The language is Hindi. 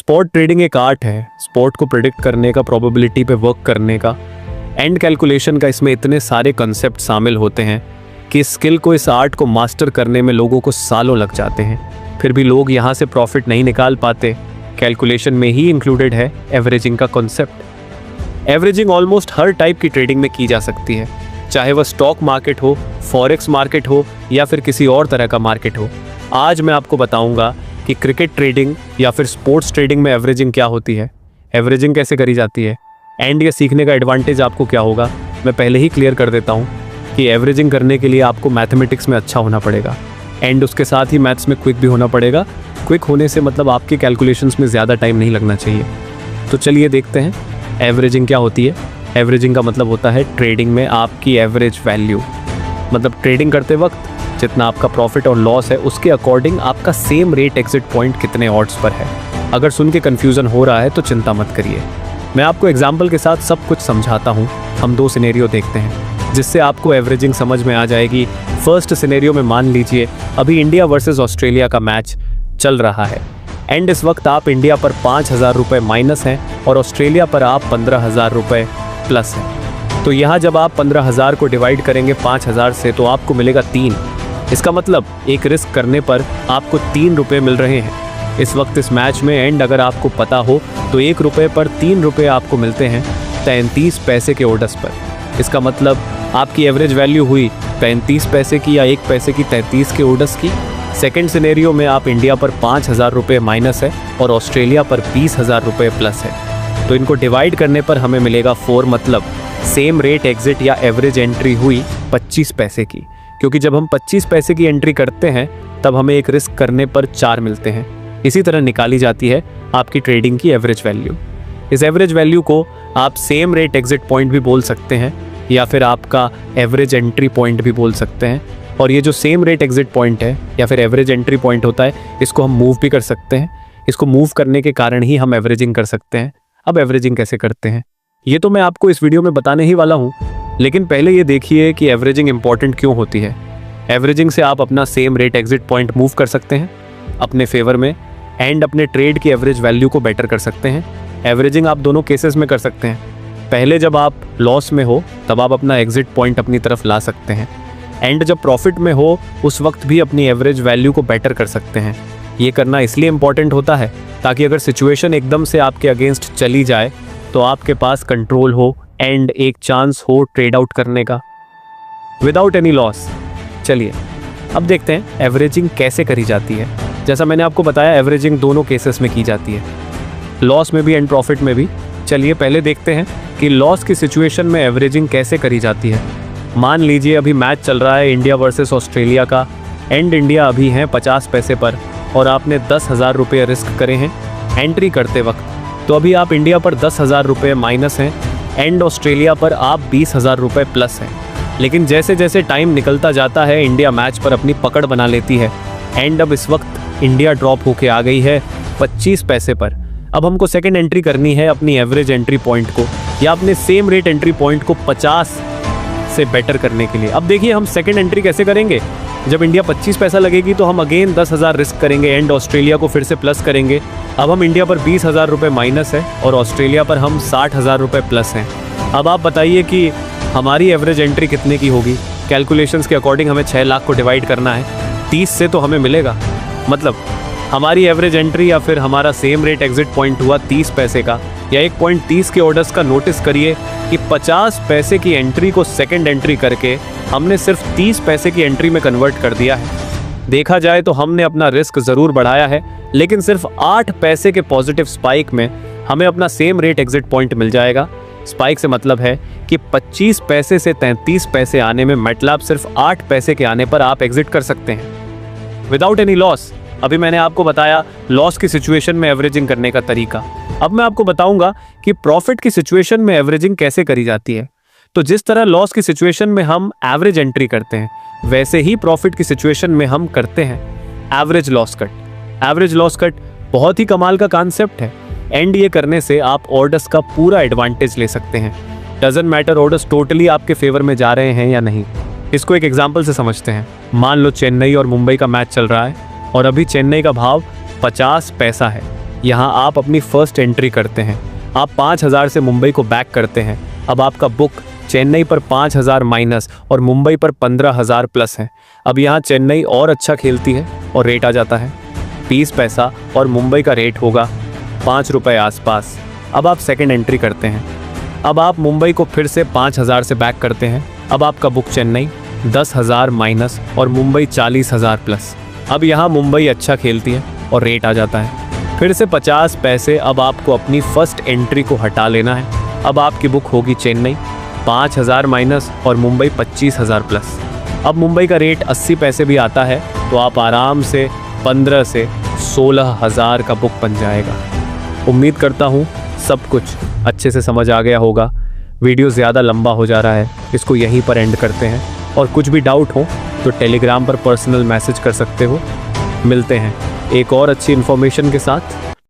स्पॉट ट्रेडिंग एक आर्ट है, स्पॉट को प्रिडिक्ट करने का, प्रोबेबिलिटी पे वर्क करने का, एंड कैलकुलेशन का। इसमें इतने सारे कंसेप्ट शामिल होते हैं कि इस स्किल को, इस आर्ट को मास्टर करने में लोगों को सालों लग जाते हैं। फिर भी लोग यहाँ से प्रॉफिट नहीं निकाल पाते। कैलकुलेशन में ही इंक्लूडेड है एवरेजिंग का कॉन्सेप्ट। एवरेजिंग ऑलमोस्ट हर टाइप की ट्रेडिंग में की जा सकती है, चाहे वह स्टॉक मार्केट हो, फॉरेक्स मार्केट हो या फिर किसी और तरह का मार्केट हो। आज मैं आपको बताऊंगा कि क्रिकेट ट्रेडिंग या फिर स्पोर्ट्स ट्रेडिंग में एवरेजिंग क्या होती है, एवरेजिंग कैसे करी जाती है, एंड ये सीखने का एडवांटेज आपको क्या होगा। मैं पहले ही क्लियर कर देता हूँ कि एवरेजिंग करने के लिए आपको मैथमेटिक्स में अच्छा होना पड़ेगा, एंड उसके साथ ही मैथ्स में क्विक भी होना पड़ेगा। क्विक होने से मतलब आपके कैलकुलेशंस में ज़्यादा टाइम नहीं लगना चाहिए। तो चलिए देखते हैं एवरेजिंग क्या होती है। एवरेजिंग का मतलब होता है ट्रेडिंग में आपकी एवरेज वैल्यू, मतलब ट्रेडिंग करते वक्त जितना आपका प्रॉफिट और लॉस है उसके अकॉर्डिंग आपका सेम रेट एग्जिट पॉइंट कितने ऑड्स पर है। अगर सुन के कन्फ्यूज़न हो रहा है तो चिंता मत करिए, मैं आपको एग्जाम्पल के साथ सब कुछ समझाता हूँ। हम 2 सिनेरियो देखते हैं जिससे आपको एवरेजिंग समझ में आ जाएगी। फर्स्ट सिनेरियो में मान लीजिए अभी इंडिया वर्सेस ऑस्ट्रेलिया का मैच चल रहा है, एंड इस वक्त आप इंडिया पर 5,000 रुपये माइनस हैं और ऑस्ट्रेलिया पर आप 15,000 रुपये प्लस हैं। तो यहाँ जब आप 15,000 को डिवाइड करेंगे 5,000 से तो आपको मिलेगा 3। इसका मतलब एक रिस्क करने पर आपको 3 रुपये मिल रहे हैं इस वक्त इस मैच में। एंड अगर आपको पता हो तो 1 रुपये पर 3 रुपये आपको मिलते हैं 33 पैसे के ऑर्डर्स पर। इसका मतलब आपकी एवरेज वैल्यू हुई 35 पैसे की या 1 पैसे की 33 के ऑर्डर्स की। सेकेंड सिनेरियो में आप इंडिया पर 5,000 रुपये माइनस है और ऑस्ट्रेलिया पर 20,000 रुपये प्लस है। तो इनको डिवाइड करने पर हमें मिलेगा 4, मतलब सेम रेट एग्जिट या एवरेज एंट्री हुई 25 पैसे की। क्योंकि जब हम 25 पैसे की एंट्री करते हैं तब हमें एक रिस्क करने पर 4 मिलते हैं। इसी तरह निकाली जाती है आपकी ट्रेडिंग की एवरेज वैल्यू। इस एवरेज वैल्यू को आप सेम रेट एग्जिट पॉइंट भी बोल सकते हैं या फिर आपका एवरेज एंट्री पॉइंट भी बोल सकते हैं। और ये जो सेम रेट एग्जिट पॉइंट है या फिर एवरेज एंट्री पॉइंट होता है, इसको हम मूव भी कर सकते हैं। इसको मूव करने के कारण ही हम एवरेजिंग कर सकते हैं। अब एवरेजिंग कैसे करते हैं ये तो मैं आपको इस वीडियो में बताने ही वाला हूँ, लेकिन पहले ये देखिए कि एवरेजिंग इंपॉर्टेंट क्यों होती है। एवरेजिंग से आप अपना same rate exit point move कर सकते हैं अपने फेवर में, एंड अपने ट्रेड की एवरेज वैल्यू को बेटर कर सकते हैं। एवरेजिंग आप दोनों केसेस में कर सकते हैं। पहले जब आप लॉस में हो तब आप अपना एग्जिट पॉइंट अपनी तरफ ला सकते हैं, एंड जब प्रॉफिट में हो उस वक्त भी अपनी एवरेज वैल्यू को बेटर कर सकते हैं। ये करना इसलिए इम्पॉर्टेंट होता है ताकि अगर सिचुएशन एकदम से आपके अगेंस्ट चली जाए तो आपके पास कंट्रोल हो एंड एक चांस हो ट्रेड आउट करने का विदाउट एनी लॉस। चलिए अब देखते हैं एवरेजिंग कैसे करी जाती है। जैसा मैंने आपको बताया एवरेजिंग दोनों केसेस में की जाती है, लॉस में भी एंड प्रॉफिट में भी। चलिए पहले देखते हैं कि लॉस की सिचुएशन में एवरेजिंग कैसे करी जाती है। मान लीजिए अभी मैच चल रहा है इंडिया वर्सेस ऑस्ट्रेलिया का, एंड इंडिया अभी है 50 पैसे पर और आपने 10,000 रुपये रिस्क करे हैं एंट्री करते वक्त। तो अभी आप इंडिया पर 10,000 रुपये माइनस हैं एंड ऑस्ट्रेलिया पर आप 20,000 रुपये प्लस हैं। लेकिन जैसे जैसे टाइम निकलता जाता है इंडिया मैच पर अपनी पकड़ बना लेती है, एंड अब इस वक्त इंडिया ड्रॉप होके आ गई है 25 पैसे पर। अब हमको सेकंड एंट्री करनी है अपनी एवरेज एंट्री पॉइंट को या अपने सेम रेट एंट्री पॉइंट को 50 से बेटर करने के लिए। अब देखिए हम सेकंड एंट्री कैसे करेंगे। जब इंडिया 25 पैसा लगेगी तो हम अगेन 10,000 रिस्क करेंगे एंड ऑस्ट्रेलिया को फिर से प्लस करेंगे। अब हम इंडिया पर 20,000 रुपये माइनस है और ऑस्ट्रेलिया पर हम 60,000 रुपये प्लस हैं। अब आप बताइए कि हमारी एवरेज एंट्री कितने की होगी। कैलकुलेशंस के अकॉर्डिंग हमें 6 लाख को डिवाइड करना है 30 से तो हमें मिलेगा, मतलब हमारी एवरेज एंट्री या फिर हमारा सेम रेट एग्जिट पॉइंट हुआ 30 पैसे का या 1.30 के ऑर्डर्स का। नोटिस करिए कि 50 पैसे की एंट्री को सेकंड एंट्री करके हमने सिर्फ 30 पैसे की एंट्री में कन्वर्ट कर दिया है। देखा जाए तो हमने अपना रिस्क ज़रूर बढ़ाया है, लेकिन सिर्फ 8 पैसे के पॉजिटिव स्पाइक में हमें अपना सेम रेट एग्जिट पॉइंट मिल जाएगा। स्पाइक से मतलब है कि 25 पैसे से 33 पैसे आने में मतलब सिर्फ 8 पैसे के आने पर आप एग्जिट कर सकते हैं विदाउट एनी लॉस। अभी मैंने आपको बताया लॉस की सिचुएशन में एवरेजिंग करने का तरीका। अब मैं आपको बताऊंगा कि प्रॉफिट की सिचुएशन में एवरेजिंग कैसे करी जाती है। तो जिस तरह लॉस की सिचुएशन में हम एवरेज एंट्री करते हैं वैसे ही प्रॉफिट की सिचुएशन में हम करते हैं average loss cut. Average loss cut बहुत ही कमाल का कॉन्सेप्ट है, एंड ये करने से आप ऑर्डर्स का पूरा एडवांटेज ले सकते हैं। डजंट मैटर ऑर्डर्स टोटली आपके फेवर में जा रहे हैं या नहीं। इसको एक एग्जांपल से समझते हैं। मान लो चेन्नई और मुंबई का मैच चल रहा है और अभी चेन्नई का भाव 50 पैसा है। यहाँ आप अपनी फर्स्ट एंट्री करते हैं। आप 5,000 से मुंबई को बैक करते हैं। अब आपका बुक चेन्नई पर 5,000 माइनस और मुंबई पर 15,000 प्लस है। अब यहाँ चेन्नई और अच्छा खेलती है और रेट आ जाता है 20 पैसा और मुंबई का रेट होगा 5 रुपये आसपास। अब आप सेकंड एंट्री करते हैं। अब आप मुंबई को फिर से 5,000 से बैक करते हैं। अब आपका बुक चेन्नई 10,000 माइनस और मुंबई 40,000 प्लस। अब यहाँ मुंबई अच्छा खेलती है और रेट आ जाता है फिर से 50 पैसे। अब आपको अपनी फर्स्ट एंट्री को हटा लेना है। अब आपकी बुक होगी चेन्नई 5,000 माइनस और मुंबई 25,000 प्लस। अब मुंबई का रेट 80 पैसे भी आता है तो आप आराम से 15 से 16,000 का बुक बन जाएगा। उम्मीद करता हूँ सब कुछ अच्छे से समझ आ गया होगा। वीडियो ज़्यादा लंबा हो जा रहा है, इसको यहीं पर एंड करते हैं। और कुछ भी डाउट हो तो टेलीग्राम पर पर्सनल मैसेज कर सकते हो। मिलते हैं एक और अच्छी इन्फॉर्मेशन के साथ।